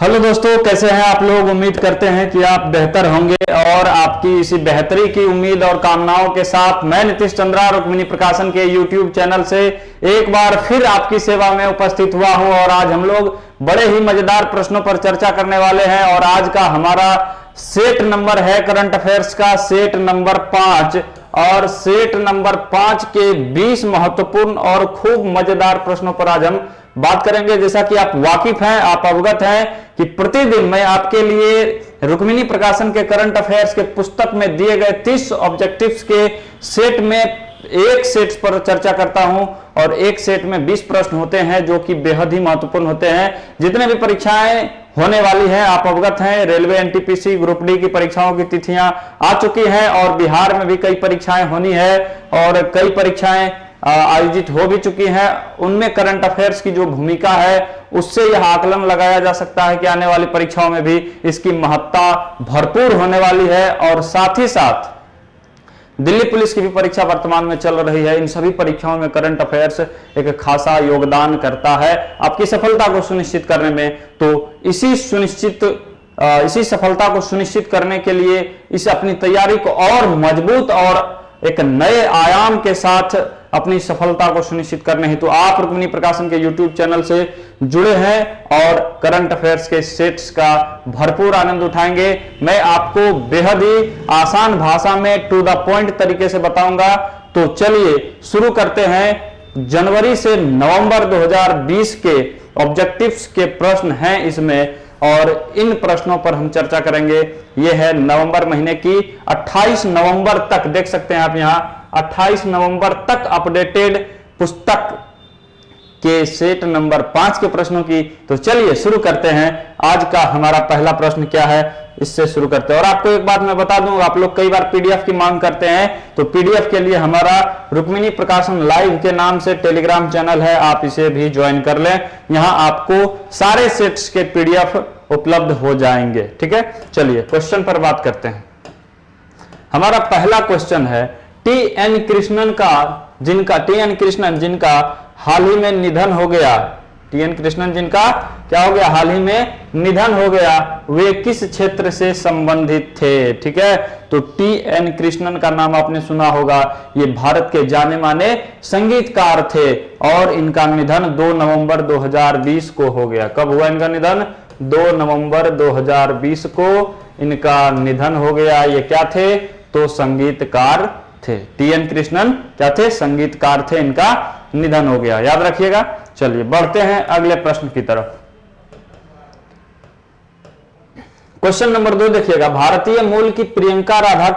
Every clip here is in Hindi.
हेलो दोस्तों, कैसे हैं आप लोग। उम्मीद करते हैं कि आप बेहतर होंगे और आपकी इसी बेहतरी की उम्मीद और कामनाओं के साथ मैं नीतीश चंद्रा रुक्मिणी प्रकाशन के यूट्यूब चैनल से एक बार फिर आपकी सेवा में उपस्थित हुआ हूं। और आज हम लोग बड़े ही मजेदार प्रश्नों पर चर्चा करने वाले हैं और आज का हमारा सेट नंबर है करंट अफेयर्स का सेट नंबर 5। और सेट नंबर 5 के 20 महत्वपूर्ण और खूब मजेदार प्रश्नों पर आज हम बात करेंगे। जैसा कि आप वाकिफ हैं, आप अवगत हैं कि प्रतिदिन मैं आपके लिए रुक्मिणी प्रकाशन के करंट अफेयर्स के पुस्तक में दिए गए 30 ऑब्जेक्टिव्स के सेट में एक सेट पर चर्चा करता हूं और एक सेट में 20 प्रश्न होते हैं जो कि बेहद ही महत्वपूर्ण होते हैं। जितने भी परीक्षाएं होने वाली हैं आप अवगत हैं। रेलवे, एनटीपीसी, ग्रुप डी की परीक्षाओं की तिथियां आ चुकी हैं और बिहार में भी कई परीक्षाएं होनी है और कई परीक्षाएं आयोजित हो भी चुकी हैं। उनमें करंट अफेयर्स की जो भूमिका है उससे यह आकलन लगाया जा सकता है कि आने वाली परीक्षाओं में भी इसकी महत्ता भरपूर होने वाली है। और साथ ही साथ दिल्ली पुलिस की भी परीक्षा वर्तमान में चल रही है। इन सभी परीक्षाओं में करंट अफेयर्स एक खासा योगदान करता है आपकी सफलता को सुनिश्चित करने में। तो इसी सफलता को सुनिश्चित करने के लिए इस अपनी तैयारी को और मजबूत और एक नए आयाम के साथ अपनी सफलता को सुनिश्चित करने हेतु आप रुक्मिणी प्रकाशन के YouTube चैनल से जुड़े हैं और करंट अफेयर्स के सेट्स का भरपूर आनंद उठाएंगे। मैं आपको बेहद ही आसान भाषा में टू द पॉइंट तरीके से बताऊंगा। तो चलिए शुरू करते हैं। जनवरी से नवंबर 2020 के ऑब्जेक्टिव्स के प्रश्न हैं इसमें और इन प्रश्नों पर हम चर्चा करेंगे। यह है नवंबर महीने की 28 नवंबर तक, देख सकते हैं आप यहां 28 नवंबर तक अपडेटेड पुस्तक के सेट नंबर 5 के प्रश्नों की। तो चलिए शुरू करते हैं। आज का हमारा पहला प्रश्न क्या है इससे शुरू करते हैं। और आपको एक बात मैं बता दूं, आप लोग कई बार पीडीएफ की मांग करते हैं तो पीडीएफ के लिए हमारा रुक्मिणी प्रकाशन लाइव के नाम से टेलीग्राम चैनल है, आप इसे भी ज्वाइन कर लें। यहां आपको सारे सेट्स के पीडीएफ उपलब्ध हो जाएंगे। ठीक है, चलिए क्वेश्चन पर बात करते हैं। हमारा पहला क्वेश्चन है टी.एन. कृष्णन जिनका हाल ही में निधन हो गया। टी.एन. कृष्णन जिनका क्या हो गया, हाल ही में निधन हो गया, वे किस क्षेत्र से संबंधित थे। ठीक है, तो टी.एन. कृष्णन का नाम आपने सुना होगा। ये भारत के जाने माने संगीतकार थे और इनका निधन 2 नवंबर 2020 को हो गया। कब हुआ इनका निधन? 2 नवंबर 2020 को इनका निधन हो गया। ये क्या थे? तो संगीतकार थे। टी.एन. कृष्णन क्या थे? संगीतकार थे, इनका निधन हो गया, याद रखिएगा। चलिए बढ़ते हैं अगले प्रश्न की तरफ। क्वेश्चन नंबर 2 देखिएगा। भारतीय मूल की प्रियंका राधा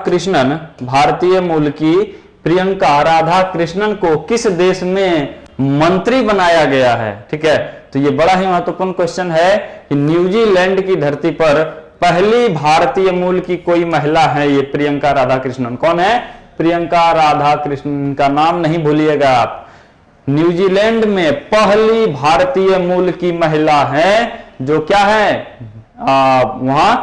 कृष्णन को किस देश में मंत्री बनाया गया है? ठीक है, तो ये बड़ा ही महत्वपूर्ण क्वेश्चन है कि न्यूजीलैंड की धरती पर पहली भारतीय मूल की कोई महिला है ये प्रियंका राधा कृष्णन। कौन है? प्रियंका राधा कृष्णन का नाम नहीं भूलिएगा आप। न्यूजीलैंड में पहली भारतीय मूल की महिला है जो क्या है, वहां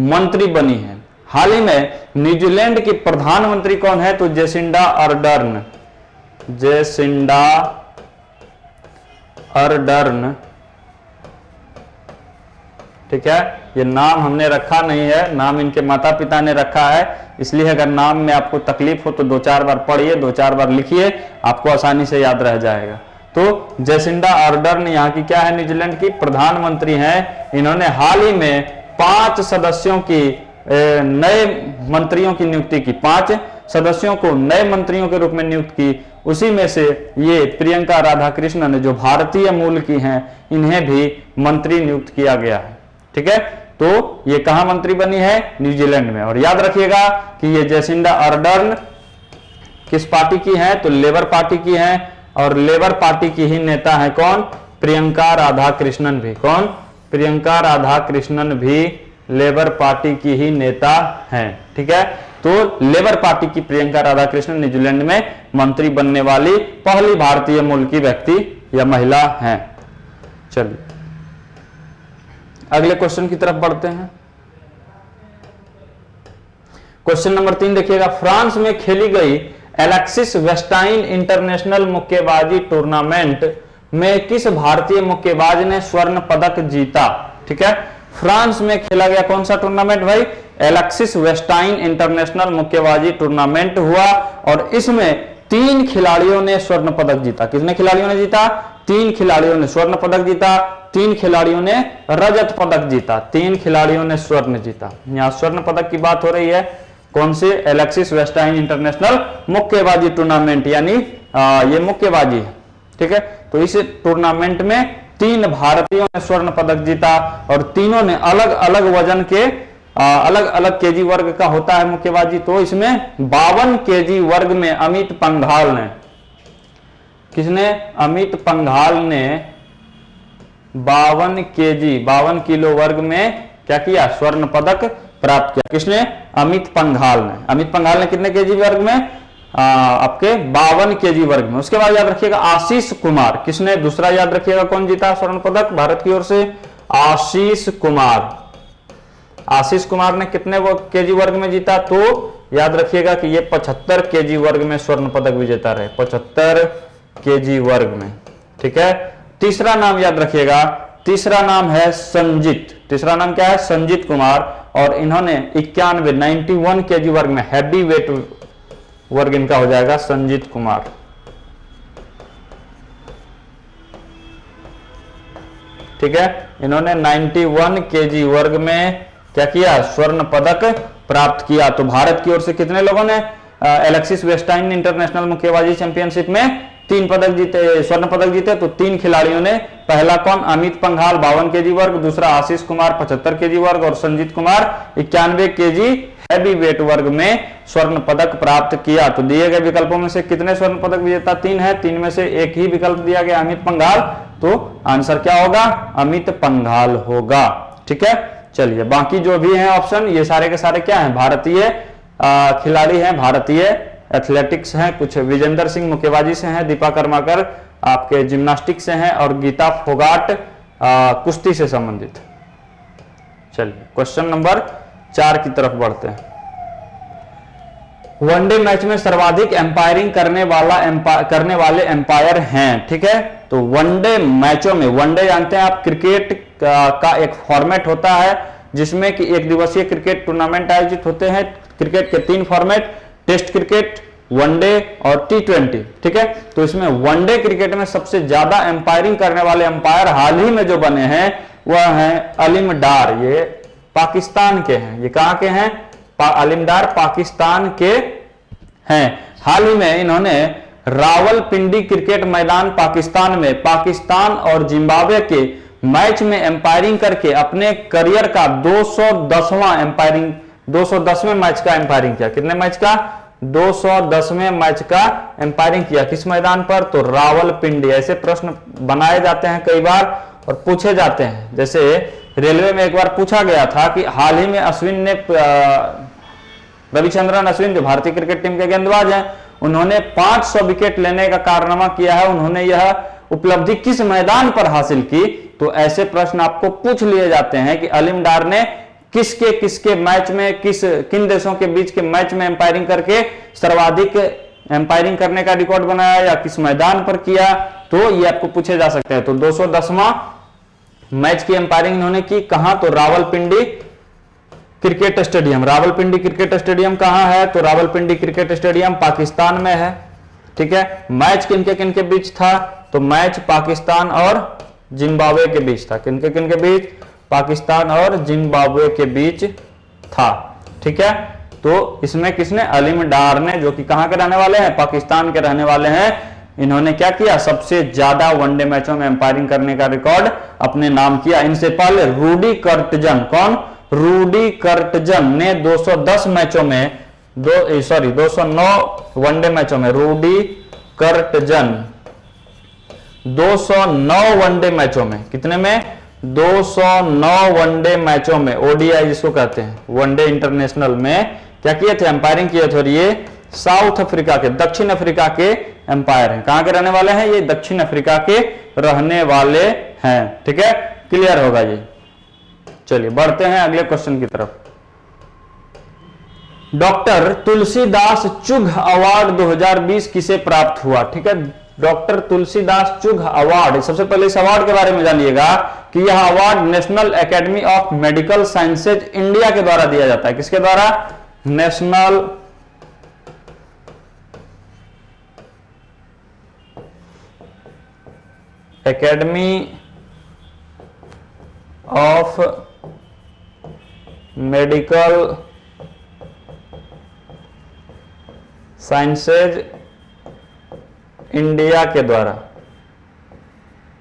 मंत्री बनी है। हाल ही में न्यूजीलैंड की प्रधानमंत्री कौन है? तो जेसिंडा अर्डर्न। ठीक है, ये नाम हमने रखा नहीं है, नाम इनके माता पिता ने रखा है। इसलिए अगर नाम में आपको तकलीफ हो तो 2-4 बार पढ़िए, 2-4 बार लिखिए, आपको आसानी से याद रह जाएगा। तो जेसिंडा अर्डर्न यहाँ की क्या है? न्यूजीलैंड की प्रधानमंत्री हैं। इन्होंने हाल ही में 5 सदस्यों की नए मंत्रियों की नियुक्ति की, 5 सदस्यों को नए मंत्रियों के रूप में नियुक्त की। उसी में से ये प्रियंका राधा कृष्णन जो भारतीय मूल की हैं, इन्हें भी मंत्री नियुक्त किया गया है। ठीक है, तो ये कहां मंत्री बनी है? न्यूजीलैंड में। और याद रखिएगा कि ये जेसिंडा अर्डर्न किस पार्टी की है? तो लेबर पार्टी की है और लेबर पार्टी की ही नेता है कौन? प्रियंका राधा कृष्णन भी। कौन? प्रियंका राधा कृष्णन भी लेबर पार्टी की ही नेता हैं। ठीक है, तो लेबर पार्टी की प्रियंका राधा कृष्णन न्यूजीलैंड में मंत्री बनने वाली पहली भारतीय मूल की व्यक्ति या महिला हैं। चलिए अगले क्वेश्चन की तरफ बढ़ते हैं। क्वेश्चन नंबर 3 देखिएगा। फ्रांस में खेली गई एलेक्सिस वेस्टाइन इंटरनेशनल मुक्केबाजी टूर्नामेंट में किस भारतीय मुक्केबाज ने स्वर्ण पदक जीता? ठीक है, फ्रांस में खेला गया कौन सा टूर्नामेंट भाई? एलेक्सिस वेस्टाइन इंटरनेशनल मुक्केबाजी टूर्नामेंट हुआ और इसमें 3 खिलाड़ियों ने स्वर्ण पदक जीता। कितने खिलाड़ियों ने जीता? 3 खिलाड़ियों ने स्वर्ण पदक जीता, 3 खिलाड़ियों ने रजत पदक जीता, 3 खिलाड़ियों ने स्वर्ण जीता। यहां स्वर्ण पदक की बात हो रही है कौन से? एलेक्सिस वेस्टाइन इंटरनेशनल मुक्केबाजी टूर्नामेंट, यानी ये मुक्केबाजी है, ठीक है। तो इस टूर्नामेंट में 3 भारतीयों ने स्वर्ण पदक जीता और तीनों ने अलग अलग वजन के अलग अलग केजी वर्ग का होता है मुक्केबाजी। तो इसमें 52 केजी वर्ग में अमित पंघाल ने, किसने? अमित पंघाल ने 52 किलो वर्ग में क्या किया? स्वर्ण पदक प्राप्त किया। किसने? अमित पंघाल ने। अमित पंघाल ने कितने केजी वर्ग में? आपके 52 केजी वर्ग में। उसके बाद याद रखिएगा आशीष कुमार, किसने? दूसरा याद रखिएगा कौन जीता स्वर्ण पदक भारत की ओर से? आशीष कुमार। आशीष कुमार ने कितने केजी वर्ग में जीता? तो याद रखिएगा कि ये 75 केजी वर्ग में स्वर्ण पदक विजेता रहे, 75 केजी वर्ग में, ठीक है। तीसरा नाम याद रखिएगा, तीसरा नाम है संजीत। तीसरा नाम क्या है? संजीत कुमार। और इन्होंने 91 केजी वर्ग में, हैवी वेट वर्ग इनका हो जाएगा संजीत कुमार, ठीक है। इन्होंने 91 केजी वर्ग में क्या किया? स्वर्ण पदक प्राप्त किया। तो भारत की ओर से कितने लोगों ने एलेक्सिस वेस्टाइन इंटरनेशनल मुक्केबाजी चैंपियनशिप में 3 पदक जीते, स्वर्ण पदक जीते? तो 3 खिलाड़ियों ने, पहला कौन? अमित पंघाल 52 केजी वर्ग, दूसरा आशीष कुमार 75 केजी वर्ग और Sanjeet Kumar 91 KG heavy weight वर्ग में स्वर्ण पदक प्राप्त किया। तो दिए गए विकल्पों में से कितने स्वर्ण पदक विजेता? 3 है, 3 में से एक ही विकल्प दिया गया अमित पंघाल। तो आंसर क्या होगा? अमित पंघाल होगा, ठीक है। चलिए बाकी जो भी हैं ऑप्शन, ये सारे के सारे क्या हैं? भारतीय खिलाड़ी हैं, भारतीय एथलेटिक्स हैं, कुछ विजेंद्र सिंह मुक्केबाजी से हैं, दीपा कर्माकर आपके जिम्नास्टिक से हैं और गीता फोगाट कुश्ती से संबंधित। चलिए क्वेश्चन नंबर 4 की तरफ बढ़ते हैं। वनडे मैच में सर्वाधिक एम्पायरिंग करने वाले एम्पायर हैं, ठीक है। तो वनडे मैचों में, वनडे जानते हैं आप, क्रिकेट का एक फॉर्मेट होता है जिसमें कि 1 दिवसीय क्रिकेट टूर्नामेंट आयोजित होते हैं। क्रिकेट के 3 फॉर्मेट, टेस्ट क्रिकेट, वनडे और T20, ठीक है। तो इसमें वनडे क्रिकेट में सबसे ज्यादा एम्पायरिंग करने वाले अंपायर हाल ही में जो बने हैं वह हैं अलीम डार। ये पाकिस्तान के हैं। ये कहां के हैं? अलीम डार पाकिस्तान के हैं। हाल ही में इन्होंने रावलपिंडी क्रिकेट मैदान पाकिस्तान में पाकिस्तान और जिम्बाब्वे के मैच में एम्पायरिंग करके अपने करियर का 210वें मैच का एम्पायरिंग किया। कितने मैच का? 210वें मैच का एम्पायरिंग किया। किस मैदान पर? तो रावलपिंडी। ऐसे प्रश्न बनाए जाते हैं कई बार और पूछे जाते हैं। जैसे रेलवे में एक बार पूछा गया था कि हाल ही में अश्विन ने, रविचंद्रन अश्विन जो भारतीय क्रिकेट टीम के गेंदबाज हैं, उन्होंने 500 विकेट लेने का कारनामा किया है, उन्होंने यह उपलब्धि किस मैदान पर हासिल की? तो ऐसे प्रश्न आपको पूछ लिए जाते हैं कि अलीम डार ने किसके मैच में, किन देशों के बीच के मैच में एम्पायरिंग करके सर्वाधिक एम्पायरिंग करने का रिकॉर्ड बनाया या किस मैदान पर किया? तो ये आपको पूछे जा सकते हैं। तो 210वां मैच की एम्पायरिंग इन्होंने की कहां? तो Rawalpindi cricket stadium. Rawalpindi cricket stadium कहां है? तो रावलपिंडी क्रिकेट स्टेडियम पाकिस्तान में है, ठीक है। मैच किनके बीच था? तो मैच पाकिस्तान और जिम्बाब्वे के बीच था। किनके बीच? पाकिस्तान और जिम्बाब्वे के बीच था, ठीक है। तो इसमें किसने? अलीम डार ने, जो कि कहां के रहने वाले हैं? पाकिस्तान के रहने वाले हैं। इन्होंने क्या किया? सबसे ज्यादा वनडे मैचों में एम्पायरिंग करने का रिकॉर्ड अपने नाम किया। इनसे पहले रूडी कर्टजन, कौन? रूडी कर्टजन ने 210 मैचों में 209 वनडे मैचों में, रूडी कर्टजन 209 वनडे मैचों में, कितने में? 209 वनडे मैचों में, ओडीआई जिसको कहते हैं, वनडे इंटरनेशनल में क्या किए थे? एम्पायरिंग किए थे। और ये साउथ अफ्रीका के, दक्षिण अफ्रीका के एम्पायर हैं। कहां के रहने वाले हैं? ये दक्षिण अफ्रीका के रहने वाले हैं, ठीक है। क्लियर होगा ये। चलिए बढ़ते हैं अगले क्वेश्चन की तरफ। डॉक्टर तुलसीदास चुघ अवार्ड 2020 किसे प्राप्त हुआ? ठीक है, डॉक्टर तुलसीदास चुघ अवार्ड। सबसे पहले इस अवार्ड के बारे में जानिएगा कि यह award national academy of medical sciences India के द्वारा दिया जाता है। किसके द्वारा? National academy of medical sciences India के द्वारा।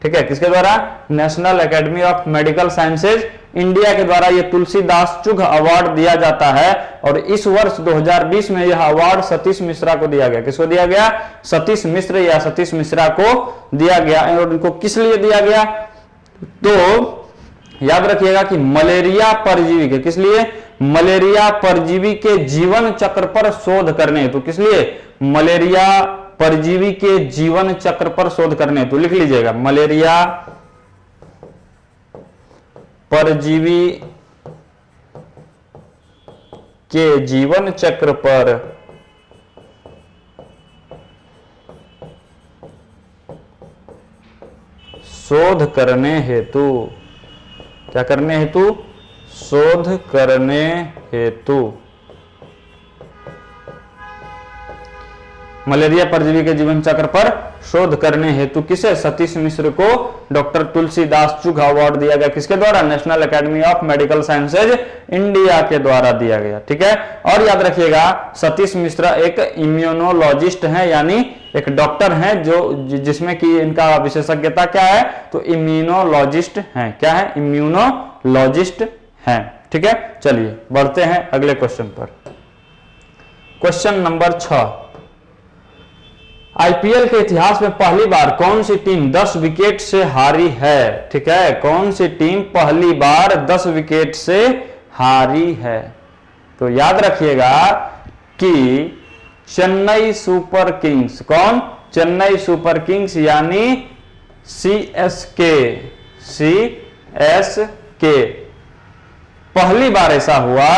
ठीक है, किसके द्वारा? National academy of medical sciences India के द्वारा यह तुलसीदास चुघ अवार्ड दिया जाता है। और इस वर्ष 2020 में यह अवार्ड सतीश मिश्रा को दिया गया। किसको दिया गया? सतीश मिश्र या सतीश मिश्रा को दिया गया। और उनको किस लिए दिया गया? तो याद रखिएगा कि मलेरिया परजीवी के, किस लिए? मलेरिया परजीवी के जीवन चक्र पर शोध करने हेतु। किस लिए? मलेरिया परजीवी के जीवन चक्र पर शोध करने हेतु। लिख लीजिएगा, मलेरिया परजीवी के जीवन चक्र पर शोध करने हेतु। क्या करने हेतु? शोध करने हेतु मलेरिया परजीवी के जीवन चक्र पर शोध करने हेतु किसे? सतीश मिश्र को डॉक्टर तुलसीदास चुघ अवार्ड दिया गया। किसके द्वारा? National academy of medical sciences India के द्वारा दिया गया। ठीक है, और याद रखिएगा सतीश मिश्रा एक इम्यूनोलॉजिस्ट हैं, यानी एक डॉक्टर हैं जो जिसमें कि इनका विशेषज्ञता क्या है? तो इम्यूनोलॉजिस्ट हैं। क्या है? इम्यूनोलॉजिस्ट हैं। ठीक है, चलिए बढ़ते हैं अगले क्वेश्चन पर। क्वेश्चन नंबर 6, आईपीएल के इतिहास में पहली बार कौन सी टीम 10 विकेट से हारी है? ठीक है, कौन सी टीम पहली बार 10 विकेट से हारी है? तो याद रखिएगा कि चेन्नई सुपर किंग्स। कौन? चेन्नई सुपर किंग्स यानी सीएसके। पहली बार ऐसा हुआ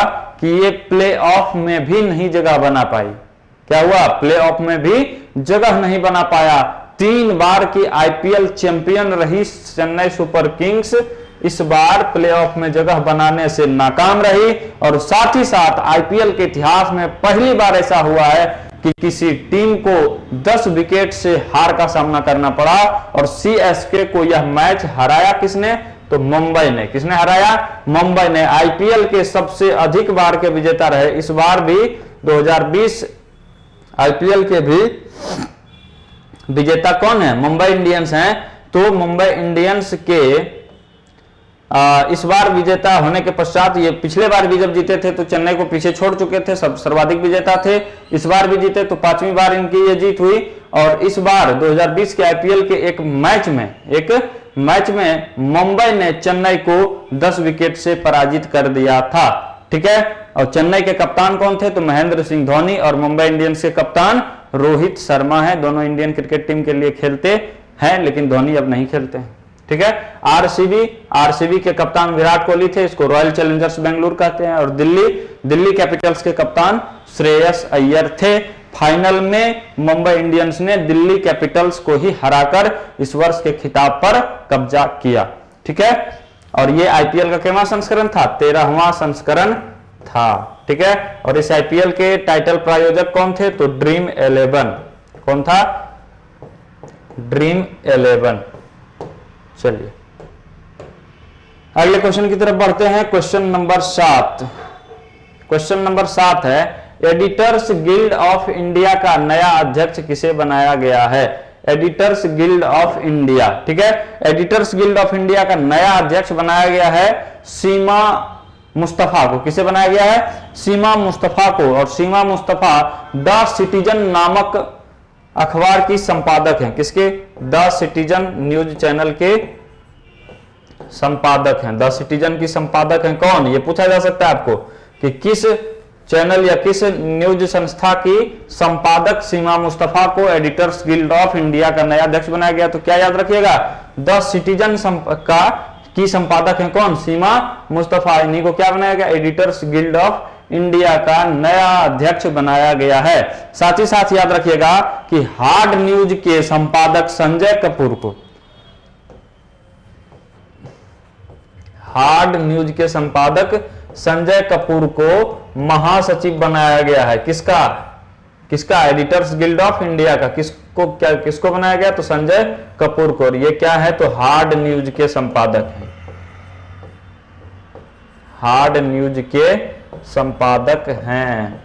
कि ये प्लेऑफ में भी नहीं जगह बना पाई। क्या हुआ? प्लेऑफ में भी जगह नहीं बना पाया। 3 बार की आईपीएल चैंपियन रही चेन्नई सुपर किंग्स, इस बार प्लेऑफ में जगह बनाने से नाकाम रही। और साथ ही साथ आईपीएल के इतिहास में पहली बार ऐसा हुआ है कि किसी टीम को 10 विकेट से हार का सामना करना पड़ा। और सीएसके को यह मैच हराया किसने? तो मुंबई ने। किसने हराया? मुंबई ने। आईपीएल के सबसे अधिक बार के विजेता रहे। इस बार भी 2020 आईपीएल के भी विजेता कौन है? मुंबई इंडियंस हैं। तो मुंबई इंडियंस के इस बार विजेता होने के पश्चात, ये पिछले बार भी जब जीते थे तो चेन्नई को पीछे छोड़ चुके थे, सब सर्वाधिक विजेता थे। इस बार भी जीते तो 5वीं बार इनकी ये जीत हुई। और इस बार 2020 के आईपीएल के एक मैच में मुंबई ने चेन्नई को 10 विकेट से पराजित कर दिया था। ठीक है, और चेन्नई के कप्तान कौन थे? तो महेंद्र सिंह धोनी। और मुंबई इंडियंस के कप्तान रोहित शर्मा हैं। दोनों इंडियन क्रिकेट टीम के लिए खेलते हैं, लेकिन धोनी अब नहीं खेलते हैं। ठीक है, आरसीबी के कप्तान विराट कोहली थे, इसको रॉयल चैलेंजर्स बेंगलुरु कहते हैं। और दिल्ली कैपिटल्स के कप्तान श्रेयस अय्यर थे। फाइनल में मुंबई इंडियंस ने दिल्ली कैपिटल्स को ही हराकर इस वर्ष के खिताब पर कब्जा किया। ठीक है, और ये आईपीएल का कितना संस्करण था? 13वां संस्करण था। ठीक है, और इस आईपीएल के टाइटल प्रायोजक कौन थे? तो ड्रीम 11। कौन था? ड्रीम 11। चलिए अगले क्वेश्चन की तरफ बढ़ते हैं। Question number 7। क्वेश्चन नंबर 7 है, एडिटर्स गिल्ड ऑफ इंडिया का नया अध्यक्ष किसे बनाया गया है? Editors guild of India. ठीक है, एडिटर्स गिल्ड ऑफ इंडिया का नया अध्यक्ष बनाया गया है सीमा मुस्तफा को। किसे बनाया गया है? सीमा मुस्तफा को। और सीमा मुस्तफा द सिटीजन नामक अखबार की संपादक हैं। किसके? द सिटीजन न्यूज चैनल के संपादक हैं। द सिटीजन की संपादक हैं कौन? ये पूछा जा सकता है आपको कि किस चैनल या किस न्यूज संस्था की संपादक सीमा मुस्तफा को एडिटर्स गिल्ड ऑफ इंडिया का नया अध्यक्ष बनाया गया। तो क्या याद रखिएगा? द सिटीजन का की संपादक हैं कौन? सीमा मुस्तफा। इन्हीं को क्या बनाया गया? एडिटर्स गिल्ड ऑफ इंडिया का नया अध्यक्ष बनाया गया है। साथ ही साथ याद रखिएगा कि हार्ड न्यूज के संपादक संजय कपूर को हार्ड न्यूज के संपादक संजय कपूर को महासचिव बनाया गया है। किसका? किसका? एडिटर्स गिल्ड ऑफ इंडिया का। किसको बनाया गया? तो संजय कपूर को। ये क्या है? तो हार्ड न्यूज के संपादक हैं, हार्ड न्यूज के संपादक हैं।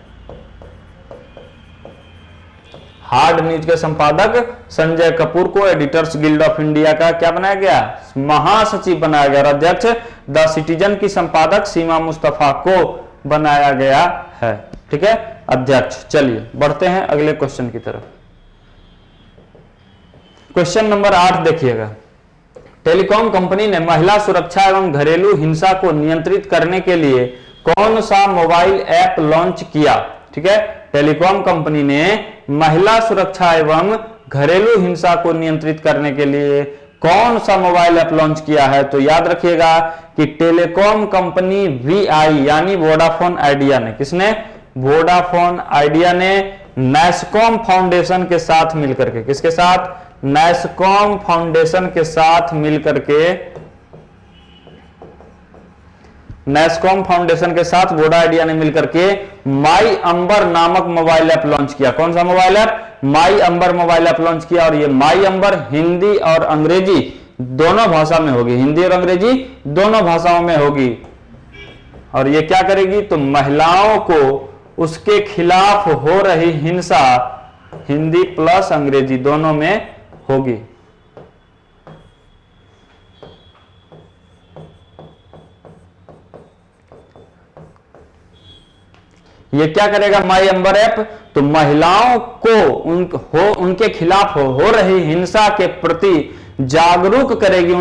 हार्ड न्यूज के संपादक संजय कपूर को एडिटर्स गिल्ड ऑफ इंडिया का क्या बनाया गया? महासचिव बनाया गया। और अध्यक्ष द सिटीजन की संपादक सीमा मुस्तफा को बनाया गया है। ठीक है, अध्यक्ष। चलिए बढ़ते हैं अगले क्वेश्चन की तरफ। क्वेश्चन नंबर 8 देखिएगा। टेलीकॉम कंपनी ने महिला सुरक्षा एवं घरेलू हिंसा को नियंत्रित करने के लिए कौन सा मोबाइल ऐप लॉन्च किया? ठीक है, टेलीकॉम कंपनी ने महिला सुरक्षा एवं घरेलू हिंसा को नियंत्रित करने के लिए कौन सा मोबाइल ऐप लॉन्च किया है? तो याद रखिएगा कि टेलीकॉम कंपनी वीआई यानी वोडाफोन आइडिया ने, किसने? वोडाफोन आइडिया ने नैसकॉम फाउंडेशन के साथ मिलकर के, किसके साथ? नैसकॉम फाउंडेशन के साथ मिलकर के, नैसकॉम फाउंडेशन के साथ वोडा आइडिया ने मिलकर के माई अंबर नामक मोबाइल ऐप लॉन्च किया। कौन सा मोबाइल ऐप? माई अंबर मोबाइल ऐप लॉन्च किया। और ये माई अंबर हिंदी और अंग्रेजी दोनों भाषा में होगी, हिंदी और अंग्रेजी दोनों भाषाओं में होगी। और ये क्या करेगी? तो महिलाओं को उसके खिलाफ हो रही हिंसा हिंदी प्लस अंग्रेजी दोनों में होगी। ये क्या करेगा माई अंबर ऐप? तो महिलाओं को उनके खिलाफ हो रही हिंसा के प्रति जागरूक करेगी,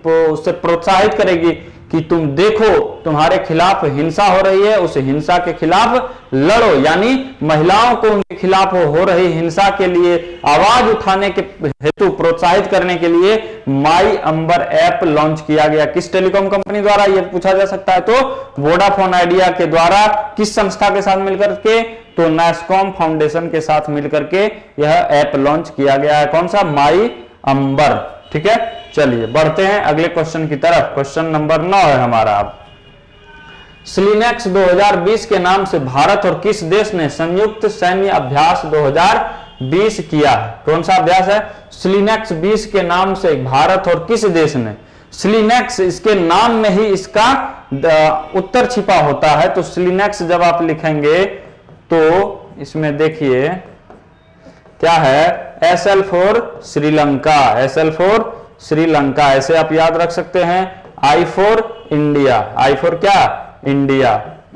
उससे प्रोत्साहित करेगी कि तुम देखो तुम्हारे खिलाफ हिंसा हो रही है, उस हिंसा के खिलाफ लड़ो। यानी महिलाओं को उनके खिलाफ हो रही हिंसा के लिए आवाज उठाने के हेतु प्रोत्साहित करने के लिए माई अंबर ऐप लॉन्च किया गया। किस टेलीकॉम कंपनी द्वारा? यह पूछा जा सकता है। तो वोडाफोन आइडिया के द्वारा। किस संस्था के साथ मिलकर के? तो नैसकॉम फाउंडेशन के साथ मिलकर के यह ऐप लॉन्च किया गया है। कौन सा? माई अंबर। ठीक है, चलिए बढ़ते हैं अगले क्वेश्चन की तरफ। क्वेश्चन नंबर 9 है हमारा। अब स्लिनेक्स 2020 के नाम से भारत और किस देश ने संयुक्त सैन्य अभ्यास 2020 किया है? कौन सा अभ्यास है? स्लिनेक्स 20 के नाम से भारत और किस देश ने? स्लिनेक्स, इसके नाम में ही इसका उत्तर छिपा होता है। तो स्लिनेक्स जब आप लिखेंगे तो इसमें देखिए क्या है? SL for Sri Lanka, SL for Sri Lanka, ऐसे आप याद रख सकते हैं। I for India, I for क्या? इंडिया।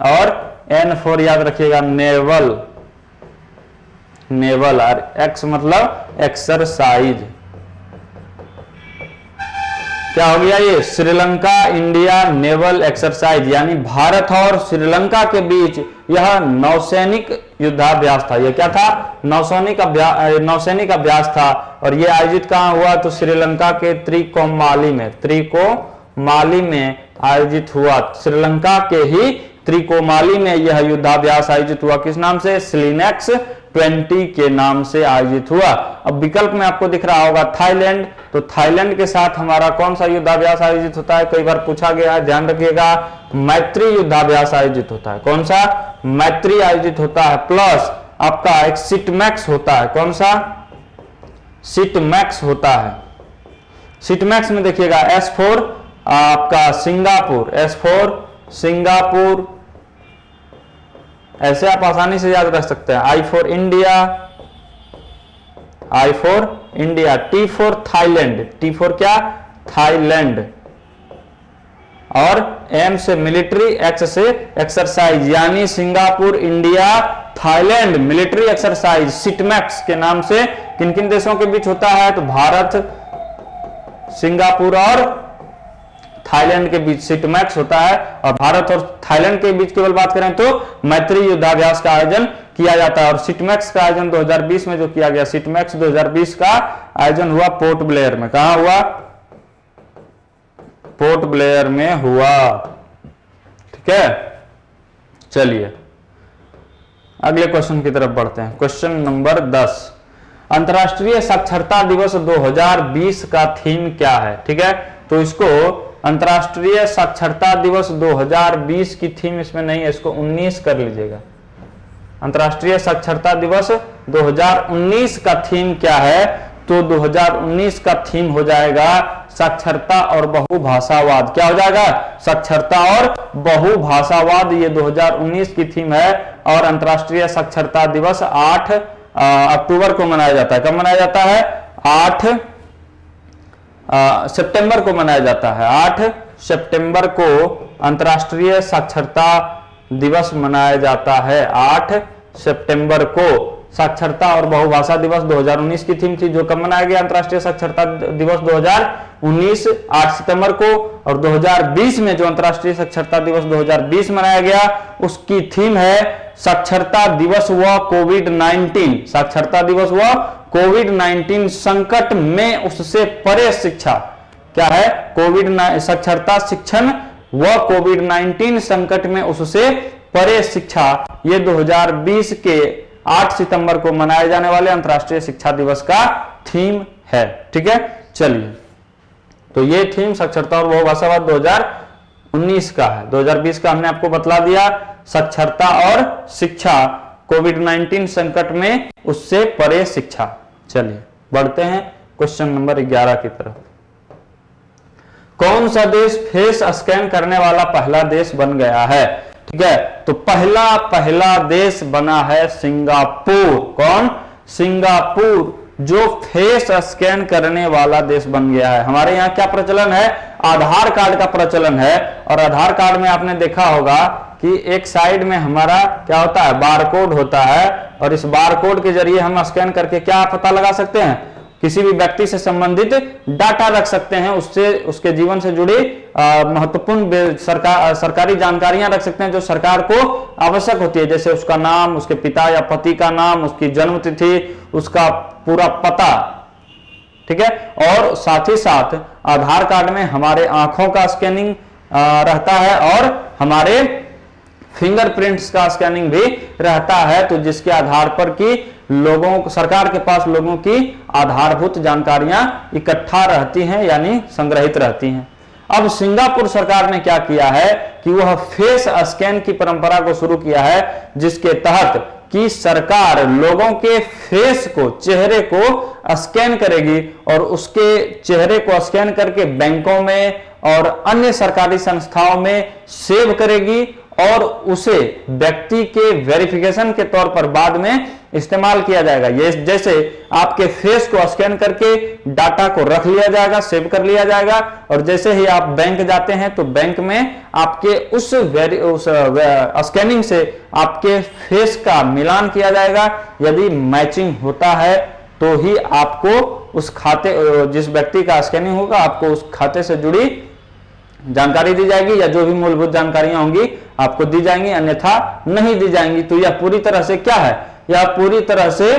और N फॉर याद रखिएगा नेवल, नेवल। और X मतलब एक्सरसाइज। क्या हो गया ये? श्रीलंका इंडिया नेवल एक्सरसाइज, यानी भारत और श्रीलंका के बीच यह नौसैनिक युद्धाभ्यास था। यह क्या था? नौसैनिक अभ्यास था। और यह आयोजित कहां हुआ? तो श्रीलंका के त्रिकोमाली में, त्रिकोमाली में आयोजित हुआ। श्रीलंका के ही त्रिकोमाली में यह युद्धाभ्यास आयोजित हुआ। किस नाम से? स्लिनेक्स 20 के नाम से आयोजित हुआ। अब विकल्प में आपको दिख रहा होगा थाईलैंड। तो थाईलैंड के साथ हमारा कौन सा युद्धाभ्यास आयोजित होता है? कई बार पूछा गया है, ध्यान रखिएगा। मैत्री युद्धाभ्यास आयोजित होता है। कौन सा? मैत्री आयोजित होता है। प्लस आपका एक सिटमैक्स होता है। कौन सा? सिटमैक्स होता है। सिटमैक्स में देखिएगा S फॉर आपका सिंगापुर, S फॉर सिंगापुर, ऐसे आप आसानी से याद रख सकते हैं। I for India, I for India. T for Thailand, T for क्या? थाईलैंड। और M से मिलिट्री, X से एक्सरसाइज, यानी Singapore India Thailand military exercise सिटमैक्स के नाम से किन किन देशों के बीच होता है? तो भारत, सिंगापुर और थाईलैंड के बीच सिटमैक्स होता है। और भारत और थाईलैंड के बीच केवल बात करें तो मैत्री युद्धाभ्यास का आयोजन किया जाता है। और सिटमैक्स का आयोजन 2020 में जो किया गया, सिटमैक्स 2020 का आयोजन हुआ पोर्ट ब्लेयर में। कहां हुआ? पोर्ट ब्लेयर में हुआ। ठीक है, चलिए अगले क्वेश्चन की तरफ बढ़ते हैं। क्वेश्चन नंबर 10, अंतर्राष्ट्रीय साक्षरता दिवस 2020 का थीम क्या है? ठीक है, तो इसको अंतर्राष्ट्रीय साक्षरता दिवस 2020 की थीम इसमें नहीं है, इसको 19 कर लीजिएगा। अंतर्राष्ट्रीय साक्षरता दिवस 2019 का थीम क्या है? तो 2019 का थीम हो जाएगा साक्षरता और बहुभाषावाद। क्या हो जाएगा? साक्षरता और बहुभाषावाद, ये 2019 की थीम है। और अंतर्राष्ट्रीय साक्षरता दिवस 8 अक्टूबर को मनाया जाता है। कब मनाया जाता है? 8 सितंबर को मनाया जाता है। 8 सितंबर को अंतर्राष्ट्रीय साक्षरता दिवस मनाया जाता है। 8 सितंबर को साक्षरता और बहुभाषा दिवस 2019 की थीम थी, जो कब मनाया गया? अंतर्राष्ट्रीय साक्षरता दिवस 2019 8 सितंबर को। और 2020 में जो अंतर्राष्ट्रीय साक्षरता दिवस 2020 मनाया गया, उसकी थीम है साक्षरता दिवस व कोविड-19। साक्षरता दिवस व कोविड-19 संकट में उससे परे शिक्षा। क्या है? साक्षरता शिक्षण व कोविड-19 संकट में उससे परे शिक्षा, ये 2020 के 8 सितंबर को मनाए जाने वाले अंतर्राष्ट्रीय शिक्षा दिवस का थीम है। ठीक है, चलिए, तो ये थीम साक्षरता और बहुभाषावाद 2019 का है। 2020 का हमने आपको बतला दिया, साक्षरता और शिक्षा, कोविड-19 संकट में उससे परे शिक्षा। चलिए बढ़ते हैं क्वेश्चन नंबर 11 की तरफ। कौन सा देश फेस स्कैन करने वाला पहला देश बन गया है? ठीक है, तो पहला देश बना है सिंगापुर। कौन? सिंगापुर, जो फेस स्कैन करने वाला देश बन गया है। हमारे यहाँ क्या प्रचलन है? आधार कार्ड का प्रचलन है। और आधार कार्ड में आपने देखा होगा कि एक साइड में हमारा क्या होता है? बारकोड होता है। और इस बारकोड के जरिए हम स्कैन करके क्या पता लगा सकते हैं? किसी भी व्यक्ति से संबंधित डाटा रख सकते हैं, उससे उसके जीवन से जुड़ी महत्वपूर्ण सरकारी जानकारियां रख सकते हैं जो सरकार को आवश्यक होती है, जैसे उसका नाम, उसके पिता या पति का नाम, उसकी जन्म तिथि, उसका पूरा पता। ठीक है, और साथ ही साथ आधार कार्ड में हमारे आंखों का स्कैनिंग रहता है और हमारे फिंगरप्रिंट्स का स्कैनिंग भी रहता है, तो जिसके आधार पर कि सरकार के पास लोगों की आधारभूत जानकारियां इकट्ठा रहती हैं, यानी संग्रहित रहती हैं। अब सिंगापुर सरकार ने क्या किया है कि वह फेस स्कैन की परंपरा को शुरू किया है, जिसके तहत कि सरकार लोगों के फेस को, चेहरे को स्कैन करेगी और उसके चेहरे को स्कैन करके बैंकों में और अन्य सरकारी संस्थाओं में सेव करेगी और उसे व्यक्ति के वेरिफिकेशन के तौर पर बाद में इस्तेमाल किया जाएगा। ये जैसे आपके फेस को स्कैन करके डाटा को रख लिया जाएगा, सेव कर लिया जाएगा, और जैसे ही आप बैंक जाते हैं तो बैंक में आपके उस स्कैनिंग से आपके फेस का मिलान किया जाएगा। यदि मैचिंग होता है तो ही आपको उस खाते, जिस व्यक्ति का स्कैनिंग होगा, आपको उस खाते से जुड़ी जानकारी दी जाएगी, या जो भी मूलभूत जानकारियां होंगी आपको दी जाएंगी, अन्यथा नहीं दी जाएंगी। तो यह पूरी तरह से क्या है? यह पूरी तरह से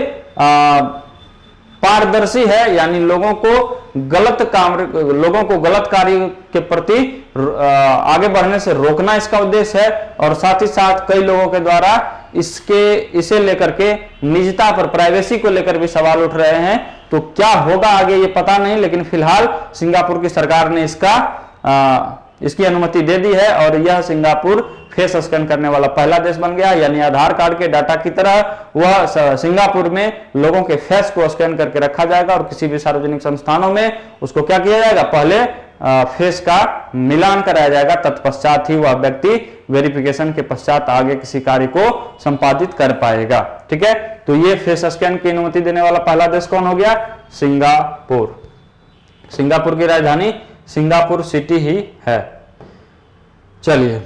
पारदर्शी है, यानी लोगों को गलत कार्य के प्रति आगे बढ़ने से रोकना इसका उद्देश्य है। और साथ ही साथ कई लोगों के द्वारा इसे लेकर के निजता पर, प्राइवेसी को लेकर भी सवाल उठ रहे हैं। तो क्या होगा आगे ये पता नहीं, लेकिन फिलहाल सिंगापुर की सरकार ने इसकी अनुमति दे दी है और यह सिंगापुर फेस स्कैन करने वाला पहला देश बन गया। यानी आधार कार्ड के डाटा की तरह वह सिंगापुर में लोगों के फेस को स्कैन करके रखा जाएगा और किसी भी सार्वजनिक संस्थानों में उसको क्या किया जाएगा? पहले फेस का मिलान कराया जाएगा, तत्पश्चात ही वह व्यक्ति वेरिफिकेशन के पश्चात आगे किसी कार्य को संपादित कर पाएगा। ठीक है, तो ये फेस स्कैन की अनुमति देने वाला पहला देश कौन हो गया? सिंगापुर। सिंगापुर की राजधानी सिंगापुर सिटी ही है। चलिए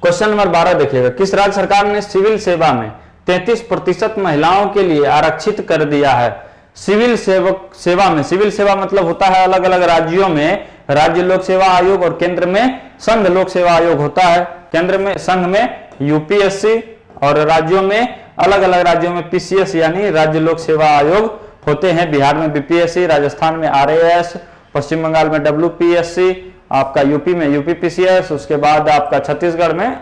क्वेश्चन नंबर 12 देखिएगा। किस राज्य सरकार ने सिविल सेवा में 33% महिलाओं के लिए आरक्षित कर दिया है? सिविल सेवा में, सिविल सेवा मतलब होता है अलग अलग राज्यों में राज्य लोक सेवा आयोग और केंद्र में संघ लोक सेवा आयोग होता है। केंद्र में, संघ में यूपीएससी और राज्यों में, अलग अलग राज्यों में पीसीएस यानी राज्य लोक सेवा आयोग होते हैं। बिहार में बीपीएससी, राजस्थान में आरएएस, पश्चिम बंगाल में डब्ल्यूपीएससी, आपका यूपी में यूपीपीसीएस, उसके बाद आपका छत्तीसगढ़ में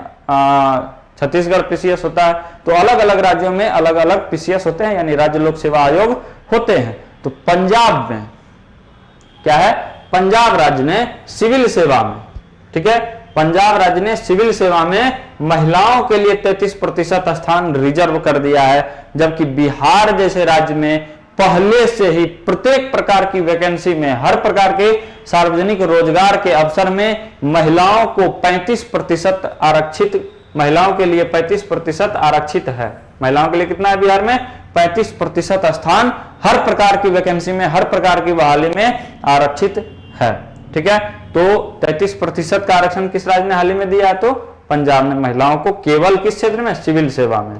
छत्तीसगढ़ पीसीएस होता है। तो अलग अलग राज्यों में अलग अलग पीसीएस होते हैं, यानी राज्य लोक सेवा आयोग होते हैं। तो पंजाब में क्या है? पंजाब राज्य ने सिविल सेवा में, ठीक है, पंजाब राज्य ने सिविल सेवा में महिलाओं के लिए 33% स्थान रिजर्व कर दिया है, जबकि बिहार जैसे राज्य में पहले से ही प्रत्येक प्रकार की वैकेंसी में, हर प्रकार के सार्वजनिक रोजगार के अवसर में महिलाओं को 35% आरक्षित, महिलाओं के लिए 35% आरक्षित है। महिलाओं के लिए कितना है बिहार में? 35% स्थान हर प्रकार की वैकेंसी में, हर प्रकार की बहाली में आरक्षित है, ठीक है। तो 33% का आरक्षण किस राज्य ने हाल ही में दिया है? तो पंजाब ने महिलाओं को, केवल किस क्षेत्र में? सिविल सेवा में।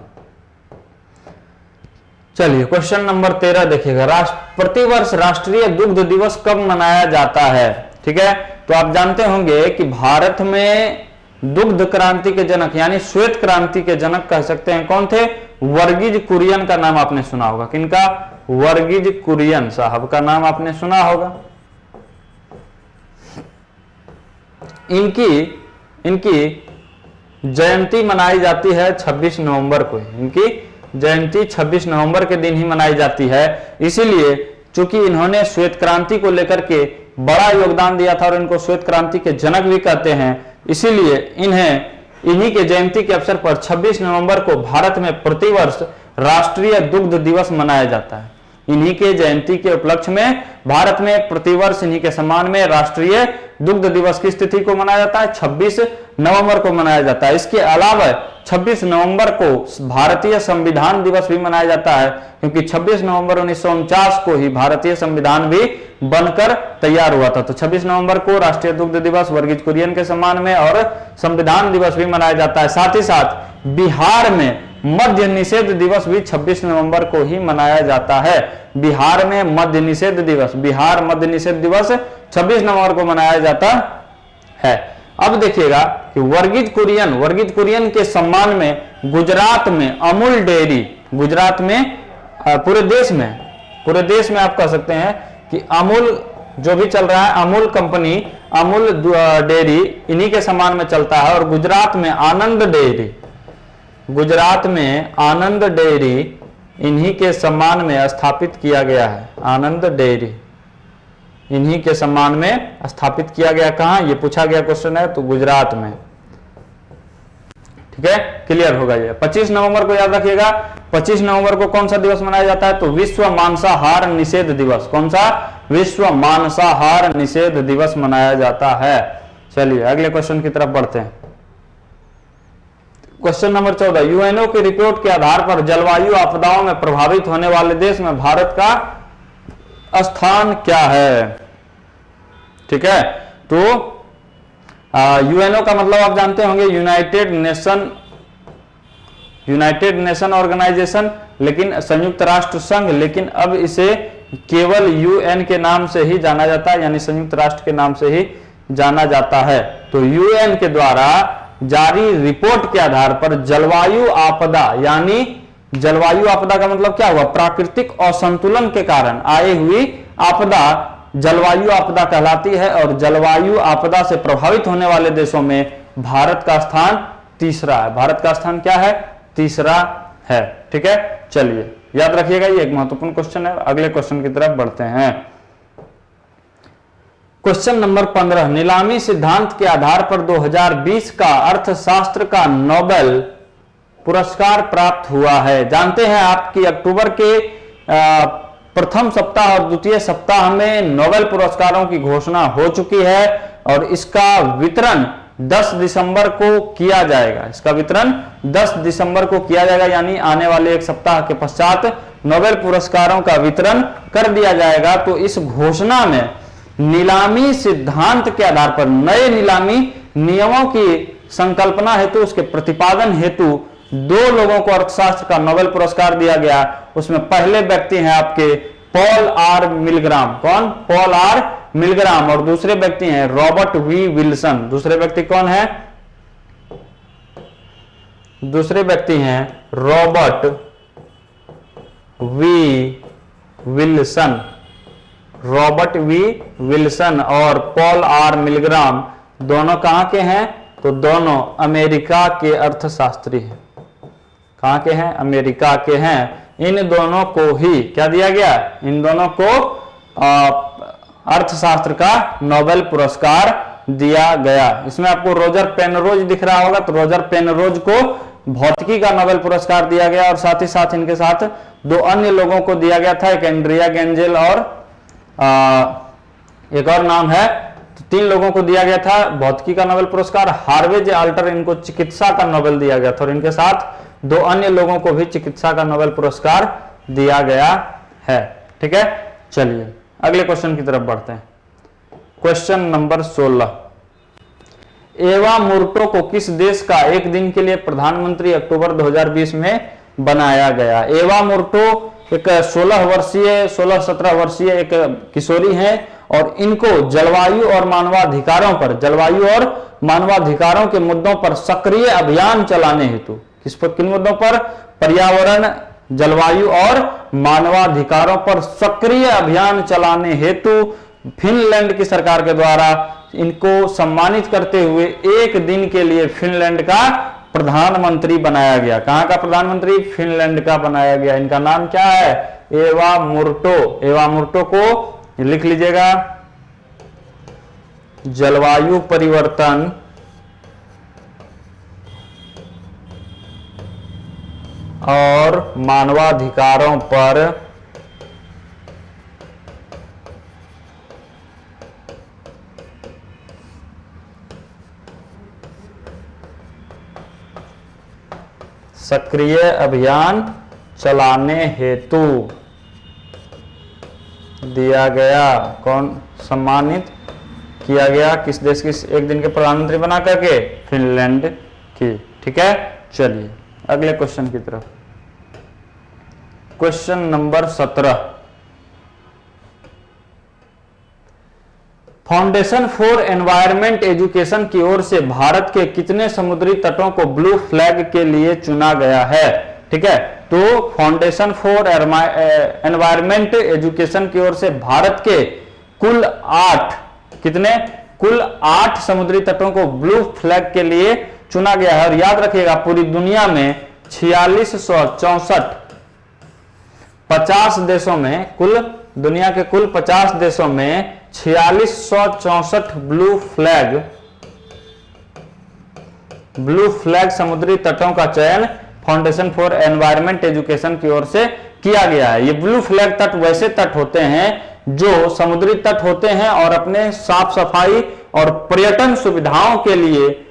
चलिए क्वेश्चन नंबर 13 देखिएगा, प्रतिवर्ष राष्ट्रीय दुग्ध दिवस कब मनाया जाता है? ठीक है, तो आप जानते होंगे कि भारत में दुग्ध क्रांति के जनक यानी श्वेत क्रांति के जनक कह सकते हैं, कौन थे? वर्गीज कुरियन का नाम आपने सुना होगा। किनका? वर्गीज कुरियन साहब का नाम आपने सुना होगा। इनकी जयंती मनाई जाती है 26 नवंबर को। इनकी जयंती 26 नवंबर के दिन ही मनाई जाती है, इसीलिए चूंकि इन्होंने श्वेत क्रांति को लेकर के बड़ा योगदान दिया था और इनको श्वेत क्रांति के जनक भी कहते हैं, इसीलिए इन्हीं के जयंती के अवसर पर 26 नवंबर को भारत में प्रतिवर्ष राष्ट्रीय दुग्ध दिवस मनाया जाता है। इन्हीं के जयंती के उपलक्ष्य में भारत में प्रतिवर्ष इन्हीं के सम्मान में राष्ट्रीय दुग्ध दिवस की तिथि को मनाया जाता है, 26 नवंबर को मनाया जाता है। इसके अलावा 26 नवंबर को भारतीय संविधान दिवस भी मनाया जाता है, क्योंकि 26 नवंबर 1949 को ही भारतीय संविधान भी बनकर तैयार हुआ था। तो 26 नवंबर को राष्ट्रीय दुग्ध दिवस वर्गीज कुरियन के सम्मान में और संविधान दिवस भी मनाया जाता है। साथ ही साथ बिहार में मद्य निषेध दिवस भी 26 नवंबर को ही मनाया जाता है। बिहार में मद्य निषेध दिवस, बिहार मद्य निषेध दिवस 26 नवंबर को मनाया जाता है। अब देखिएगा कि वर्गीज कुरियन के सम्मान में गुजरात में अमूल डेयरी, गुजरात में पूरे देश में आप कह सकते हैं कि अमूल जो भी चल रहा है, अमूल कंपनी, अमूल डेयरी इन्हीं के सम्मान में चलता है। और गुजरात में आनंद डेयरी इन्हीं के सम्मान में स्थापित किया गया है। आनंद डेयरी इन्हीं के सम्मान में स्थापित किया गया। कहां? ये पूछा गया क्वेश्चन है, तो गुजरात में। ठीक है, क्लियर होगा ये। 25 नवंबर को याद रखिएगा, 25 नवंबर को कौन सा दिवस मनाया जाता है? तो विश्व मांसाहार निषेध दिवस। कौन सा? विश्व मांसाहार निषेध दिवस मनाया जाता है। चलिए अगले क्वेश्चन की तरफ बढ़ते हैं। क्वेश्चन नंबर 14, यूएनओ की रिपोर्ट के आधार पर जलवायु आपदाओं में प्रभावित होने वाले देश में भारत का स्थान क्या है? ठीक है, तो यूएनओ का मतलब आप जानते होंगे यूनाइटेड नेशन ऑर्गेनाइजेशन, लेकिन संयुक्त राष्ट्र संघ, लेकिन अब इसे केवल यूएन के नाम से ही जाना जाता है, यानी संयुक्त राष्ट्र के नाम से ही जाना जाता है। तो यूएन के द्वारा जारी रिपोर्ट के आधार पर जलवायु आपदा, यानी जलवायु आपदा का मतलब क्या हुआ? प्राकृतिक असंतुलन के कारण आई हुई आपदा जलवायु आपदा कहलाती है। और जलवायु आपदा से प्रभावित होने वाले देशों में भारत का स्थान तीसरा है। भारत का स्थान क्या है? तीसरा है। ठीक है, चलिए याद रखिएगा, ये एक महत्वपूर्ण क्वेश्चन है। अगले क्वेश्चन की तरफ बढ़ते हैं। क्वेश्चन नंबर 15, नीलामी सिद्धांत के आधार पर 2020 का अर्थशास्त्र का नोबेल पुरस्कार प्राप्त हुआ है। जानते हैं आप कि अक्टूबर के प्रथम सप्ताह और द्वितीय सप्ताह में नोबेल पुरस्कारों की घोषणा हो चुकी है और इसका वितरण 10 दिसंबर को किया जाएगा। इसका वितरण 10 दिसंबर को किया जाएगा, यानी आने वाले एक सप्ताह के पश्चात नोबेल पुरस्कारों का वितरण कर दिया जाएगा। तो इस घोषणा में नीलामी सिद्धांत के आधार पर नए नीलामी नियमों की संकल्पना हेतु, उसके प्रतिपादन हेतु 2 लोगों को अर्थशास्त्र का नोबेल पुरस्कार दिया गया। उसमें पहले व्यक्ति हैं आपके पॉल आर मिलग्राम। कौन? Paul R Milgram. और दूसरे व्यक्ति हैं रॉबर्ट वी विल्सन। दूसरे व्यक्ति कौन है? दूसरे व्यक्ति हैं Robert V Wilson. Robert V Wilson और पॉल आर मिलग्राम दोनों कहां के हैं? तो दोनों अमेरिका के अर्थशास्त्री हैं। कहां के हैं? अमेरिका के हैं। इन दोनों को ही क्या दिया गया? इन दोनों को अर्थशास्त्र का नोबेल पुरस्कार दिया गया। इसमें आपको रोजर पेनरोज दिख रहा होगा, तो रोजर पेनरोज को भौतिकी का नोबेल पुरस्कार दिया गया और साथ ही साथ इनके साथ दो अन्य लोगों को दिया गया था, एक एंड्रिया गेंजेल और एक और नाम है। तो 3 लोगों को दिया गया था भौतिकी का नोबेल पुरस्कार। हार्वे जे अल्टर इनको चिकित्सा का नोबेल दिया गया था और इनके साथ 2 अन्य लोगों को भी चिकित्सा का नोबेल पुरस्कार दिया गया है। ठीक है, चलिए अगले क्वेश्चन की तरफ बढ़ते हैं। क्वेश्चन नंबर 16, एवा मोर्टो को किस देश का एक दिन के लिए प्रधानमंत्री अक्टूबर 2020 में बनाया गया? एवा मोर्टो एक 16-17 वर्षीय एक किशोरी हैं और इनको जलवायु और मानवाधिकारों के मुद्दों पर सक्रिय अभियान चलाने हेतु, किन मुद्दों पर? पर्यावरण, जलवायु और मानवाधिकारों पर सक्रिय अभियान चलाने हेतु फिनलैंड की सरकार के द्वारा इनको सम्मानित करते हुए एक दिन के लिए फिनलैंड का प्रधानमंत्री बनाया गया। कहां का प्रधानमंत्री? फिनलैंड का बनाया गया। इनका नाम क्या है? एवा मोर्टो। एवा मोर्टो को लिख लीजिएगा, जलवायु परिवर्तन और मानवाधिकारों पर सक्रिय अभियान चलाने हेतु दिया गया। कौन सम्मानित किया गया? किस देश की एक दिन के प्रधानमंत्री बना करके? फिनलैंड की। ठीक है, चलिए अगले क्वेश्चन की तरफ। Question number 17, foundation for environment education की ओर से भारत के कितने समुद्री तटों को ब्लू फ्लैग के लिए चुना गया है? ठीक है, तो फाउंडेशन फॉर एनवायरमेंट एजुकेशन की ओर से भारत के कुल 8 समुद्री तटों को ब्लू फ्लैग के लिए चुना गया है। और याद रखिएगा, पूरी दुनिया में 50 देशों में, दुनिया के कुल 50 देशों में 4664 ब्लू फ्लैग समुद्री तटों का चयन फाउंडेशन फॉर एनवायरमेंट एजुकेशन की ओर से किया गया है। ये ब्लू फ्लैग तट वैसे तट होते हैं जो समुद्री तट होते हैं और अपने साफ सफाई और पर्यटन सुविधाओं के लिए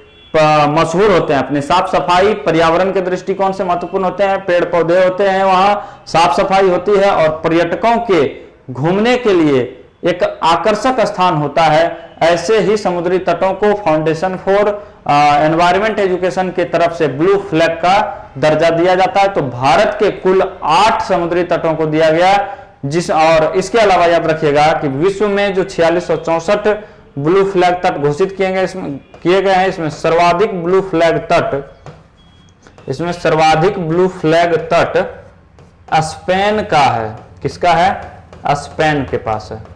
मशहूर होते हैं। अपने साफ सफाई, पर्यावरण के दृष्टिकोण से महत्वपूर्ण होते हैं, पेड़ पौधे होते हैं, वहां साफ सफाई होती है और पर्यटकों के घूमने के लिए एक आकर्षक स्थान होता है। ऐसे ही समुद्री तटों को फाउंडेशन फॉर एनवायरमेंट एजुकेशन की तरफ से ब्लू फ्लैग का दर्जा दिया जाता है। तो भारत के कुल 8 समुद्री तटों को दिया गया, और इसके अलावा याद रखिएगा कि विश्व में जो 4664 ब्लू फ्लैग तट घोषित किए गए हैं, इसमें सर्वाधिक ब्लू फ्लैग तट स्पेन का है। किसका है? स्पेन के पास है।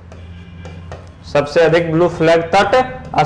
सबसे अधिक ब्लू फ्लैग तट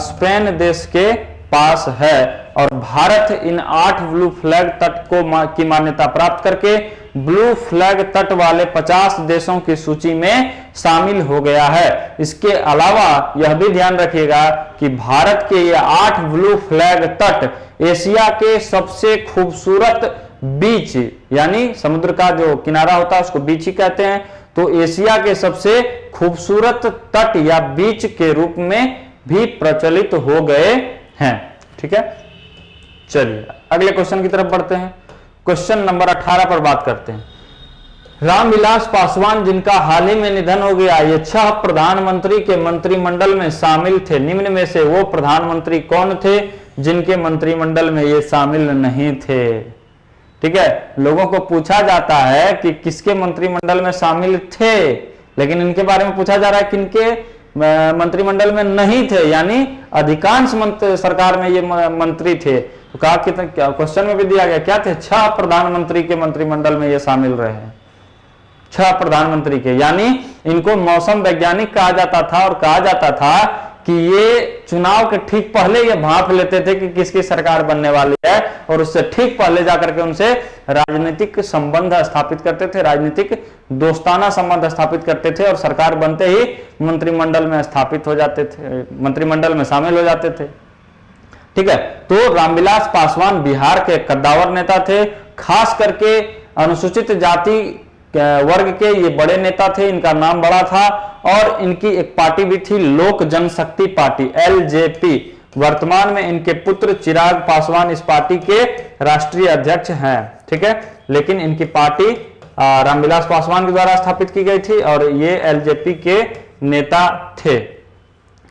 स्पेन देश के पास है और भारत इन 8 ब्लू फ्लैग तट की मान्यता प्राप्त करके ब्लू फ्लैग तट वाले 50 देशों की सूची में शामिल हो गया है। इसके अलावा यह भी ध्यान रखिएगा कि भारत के ये 8 ब्लू फ्लैग तट एशिया के सबसे खूबसूरत बीच, यानी समुद्र का जो किनारा होता है उसको बीच ही कहते हैं, तो एशिया के सबसे खूबसूरत तट या बीच के रूप में भी प्रचलित हो गए हैं। ठीक है, चलिए अगले क्वेश्चन की तरफ बढ़ते हैं। क्वेश्चन नंबर 18 पर बात करते हैं। रामविलास पासवान, जिनका हाल ही में निधन हो गया, ये 6 प्रधानमंत्री के मंत्रिमंडल में शामिल थे। निम्न में से वो प्रधानमंत्री कौन थे जिनके मंत्रिमंडल में ये शामिल नहीं थे? ठीक है, लोगों को पूछा जाता है कि किसके मंत्रिमंडल में शामिल थे, लेकिन इनके बारे में पूछा जा रहा है किनके मंत्रिमंडल में नहीं थे, यानी अधिकांश सरकार में ये मंत्री थे। तो कहा कितने, क्वेश्चन में भी दिया गया क्या थे? 6 प्रधानमंत्री के मंत्रिमंडल में ये शामिल रहे हैं। 6 प्रधानमंत्री के, यानी इनको मौसम वैज्ञानिक कहा जाता था और कहा जाता था कि ये चुनाव के ठीक पहले ये भांप लेते थे कि किसकी सरकार बनने वाली है, और उससे ठीक पहले जाकर के उनसे राजनीतिक संबंध स्थापित करते थे, राजनीतिक दोस्ताना संबंध स्थापित करते थे, और सरकार बनते ही मंत्रिमंडल में स्थापित हो जाते थे, मंत्रिमंडल में शामिल हो जाते थे। ठीक है, तो रामविलास पासवान बिहार के कद्दावर नेता थे, खास करके अनुसूचित जाति वर्ग के ये बड़े नेता थे, इनका नाम बड़ा था, और इनकी एक पार्टी भी थी, लोक जनशक्ति पार्टी, एलजेपी। वर्तमान में इनके पुत्र चिराग पासवान इस पार्टी के राष्ट्रीय अध्यक्ष हैं। ठीक है, लेकिन इनकी पार्टी रामविलास पासवान के द्वारा स्थापित की गई थी, और ये एलजेपी के नेता थे।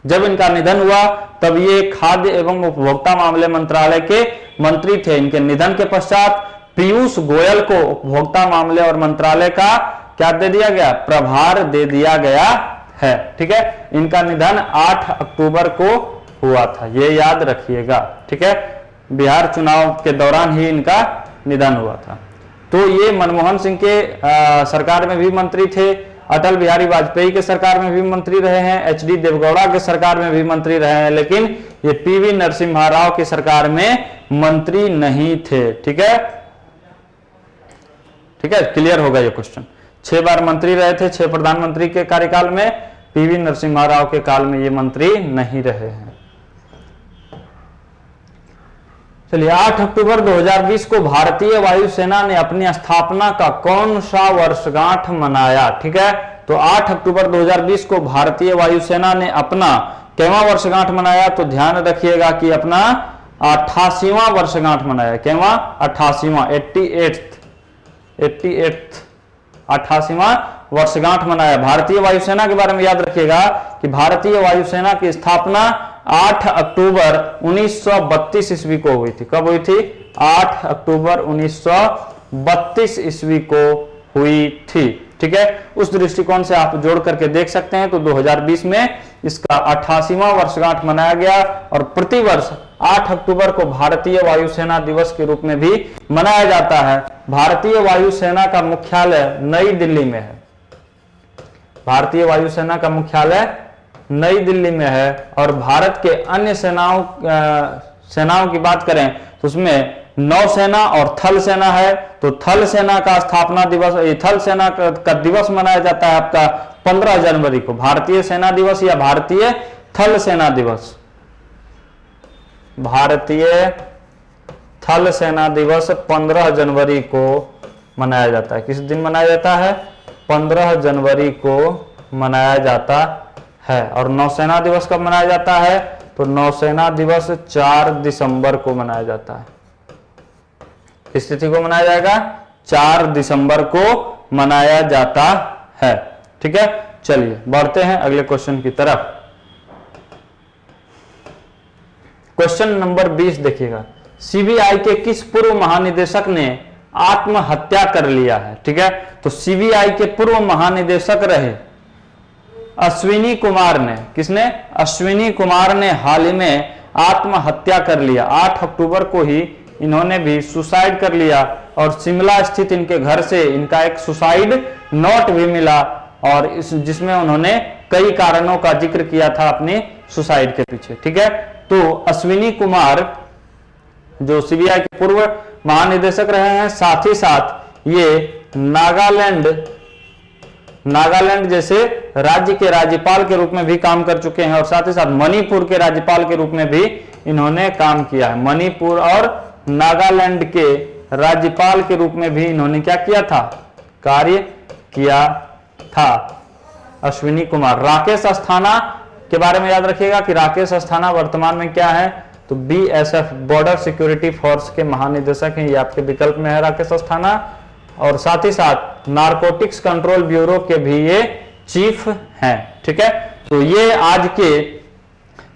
जब इनका निधन हुआ तब ये खाद्य एवं उपभोक्ता मामले मंत्रालय के मंत्री थे। इनके निधन के पश्चात पीयूष गोयल को उपभोक्ता मामले और मंत्रालय का क्या दे दिया गया, प्रभार दे दिया गया है। ठीक है, इनका निधन 8 अक्टूबर को हुआ था, ये याद रखिएगा। ठीक है, बिहार चुनाव के दौरान ही इनका निधन हुआ था। तो ये मनमोहन सिंह के सरकार में भी मंत्री थे, अटल बिहारी वाजपेयी के सरकार में भी मंत्री रहे हैं, एचडी देवगौड़ा के सरकार में भी मंत्री रहे हैं, लेकिन ये पीवी नरसिम्हा राव की सरकार में मंत्री नहीं थे। ठीक है, ठीक है, क्लियर होगा ये क्वेश्चन। 6 बार मंत्री रहे थे 6 प्रधानमंत्री के कार्यकाल में, पीवी नरसिम्हा राव के काल में ये मंत्री नहीं रहे हैं। चलिए, 8 अक्टूबर 2020 को भारतीय वायुसेना ने अपनी स्थापना का कौन सा वर्षगांठ मनाया? ठीक है, तो 8 अक्टूबर 2020 को भारतीय वायुसेना ने अपना कैवां वर्षगांठ मनाया? तो ध्यान रखिएगा कि अपना 88वां वर्षगांठ मनाया। कैवां? 88वां, 88वां वर्षगांठ मनाया। भारतीय वायुसेना के बारे में याद रखिएगा कि भारतीय वायुसेना की स्थापना 8 अक्टूबर 1932 ईस्वी को हुई थी। कब हुई थी? 8 अक्टूबर 1932 ईस्वी को हुई थी। ठीक है, उस दृष्टिकोण से आप जोड़ करके देख सकते हैं। तो 2020 में इसका 88वां वर्षगांठ मनाया गया, और प्रतिवर्ष 8 अक्टूबर को भारतीय वायुसेना दिवस के रूप में भी मनाया जाता है। भारतीय वायुसेना का मुख्यालय नई दिल्ली में है। भारतीय वायुसेना का मुख्यालय नई दिल्ली में है, और भारत के अन्य सेनाओं की बात करें तो उसमें नौसेना और थल सेना है। तो थल सेना का स्थापना दिवस, थल सेना का दिवस मनाया जाता है आपका 15 जनवरी को। भारतीय सेना दिवस या भारतीय थल सेना दिवस, भारतीय थल सेना दिवस 15 जनवरी को मनाया जाता है। किस दिन मनाया जाता है? 15 जनवरी को मनाया जाता है। और नौसेना दिवस कब मनाया जाता है? तो नौसेना दिवस 4 दिसंबर को मनाया जाता है। किस तिथि को मनाया जाएगा? 4 दिसंबर को मनाया जाता है। ठीक है, चलिए बढ़ते हैं अगले क्वेश्चन की तरफ। क्वेश्चन नंबर 20 देखिएगा। सीबीआई के किस पूर्व महानिदेशक ने आत्महत्या कर लिया है? ठीक है, तो सीबीआई के पूर्व महानिदेशक रहे अश्विनी कुमार ने, किसने? अश्विनी कुमार ने हाल ही में आत्महत्या कर लिया। 8 अक्टूबर को ही इन्होंने भी सुसाइड कर लिया, और शिमला स्थित इनके घर से इनका एक सुसाइड नोट भी मिला, और जिसमें उन्होंने कई कारणों का जिक्र किया था अपनी सुसाइड के पीछे। ठीक है, तो अश्विनी कुमार जो सीबीआई के पूर्व महानिदेशक रहे हैं, साथ ही साथ ये नागालैंड जैसे राज्य के राज्यपाल के रूप में भी काम कर चुके हैं, और साथ ही साथ मणिपुर के राज्यपाल के रूप में भी इन्होंने काम किया है। मणिपुर और नागालैंड के राज्यपाल के रूप में भी इन्होंने क्या किया था? कार्य किया था अश्विनी कुमार। राकेश अस्थाना के बारे में याद रखिएगा कि राकेश अस्थाना वर्तमान में क्या है? तो बीएसएफ, बॉर्डर सिक्योरिटी फोर्स के महानिदेशक हैं। ये आपके विकल्प में है राकेश अस्थाना, और साथ ही साथ नारकोटिक्स कंट्रोल ब्यूरो के भी ये चीफ हैं। ठीक है, तो ये आज के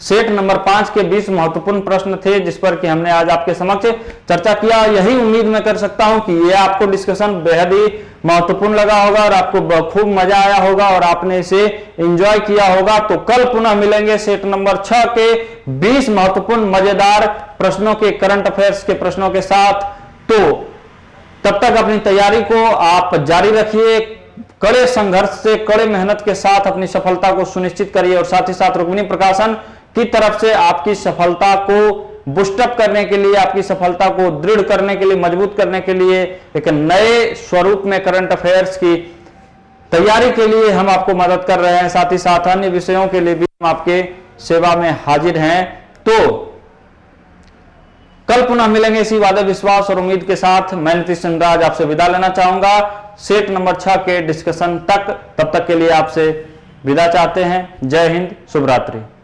सेट नंबर 5 के 20 महत्वपूर्ण प्रश्न थे, जिस पर कि हमने आज आपके समक्ष चर्चा किया। यही उम्मीद मैं कर सकता हूं कि ये आपको डिस्कशन बेहद ही महत्वपूर्ण लगा होगा, और आपको खूब मजा आया होगा, और आपने इसे एंजॉय किया होगा। तो कल पुनः मिलेंगे सेट नंबर 6 के 20 महत्वपूर्ण मजेदार प्रश्नों के, करंट अफेयर्स के प्रश्नों के साथ। तो तब तक अपनी तैयारी को आप जारी रखिए, कड़े संघर्ष से, कड़े मेहनत के साथ अपनी सफलता को सुनिश्चित करिए और साथ ही साथ रुक्मिणी प्रकाशन की तरफ से आपकी सफलता को बूस्टअप करने के लिए, आपकी सफलता को दृढ़ करने के लिए, मजबूत करने के लिए, एक नए स्वरूप में करंट अफेयर्स की तैयारी के लिए हम आपको मदद कर रहे हैं। साथ ही साथ अन्य विषयों के लिए भी हम आपके सेवा में हाजिर हैं। तो कल पुनः मिलेंगे इसी वादे, विश्वास और उम्मीद के साथ। मैं नीतीश चंद्र आज आपसे विदा लेना चाहूंगा सेट नंबर 6 के डिस्कशन तक। तब तक के लिए आपसे विदा चाहते हैं। जय हिंद, शुभ रात्रि।